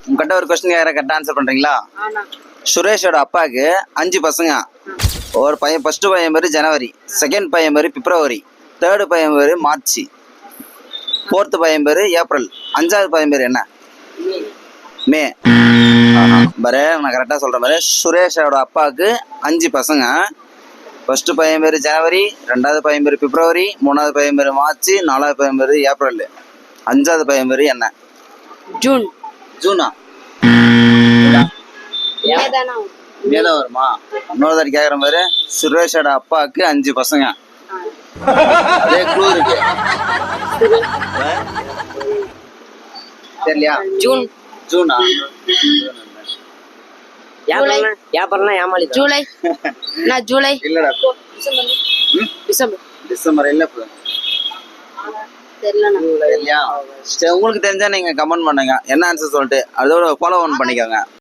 உங்ககிட்ட ஒரு கொஸ்டின் கேட்குற கரெக்டாக ஆன்சர் பண்ணுறீங்களா? சுரேஷோட அப்பாவுக்கு 5 பசங்க. ஒரு பையன் ஃபர்ஸ்ட் பையன் பேர் ஜனவரி, செகண்ட் பையன் பேர் பிப்ரவரி, தேர்டு பையன் பேர் மார்ச், ஃபோர்த்து பையன் பேர் ஏப்ரல், 5வது பையன் பேர் என்ன? மே. பாரு நான் கரெக்டாக சொல்கிறேன் பாரு. சுரேஷோட அப்பாவுக்கு 5 பசங்க. ஃபர்ஸ்ட் பையன் பேர் ஜனவரி, 2வது பையன் பேர் பிப்ரவரி, 3வது பையன் பேர் மார்ச், 4வது பையன் பேர் ஏப்ரல், 5வது பையன் பேர் என்ன? ஜூன். ஜூனா? மேதான் வருமா? இன்னொரு தாட்டி கேட்குற மாதிரி. சுரேஷோட அப்பாவுக்கு 5 பசங்க. அதே க்ளூ இருக்கு. தெரியலையா? ஜூன். ஜூனா? ஏப்ரல்னா ஏமாளி. ஜூலை. நான் ஜூலை இல்லடா. டிசம்பர். டிசம்பர் இல்ல. தெரியல. உங்களுக்கு தெரிஞ்சா நீங்க கமெண்ட் பண்ணுங்க என்ன ஆன்சர் சொல்லிட்டு அதோட ஃபாலோ ஆன் பண்ணிக்கோங்க.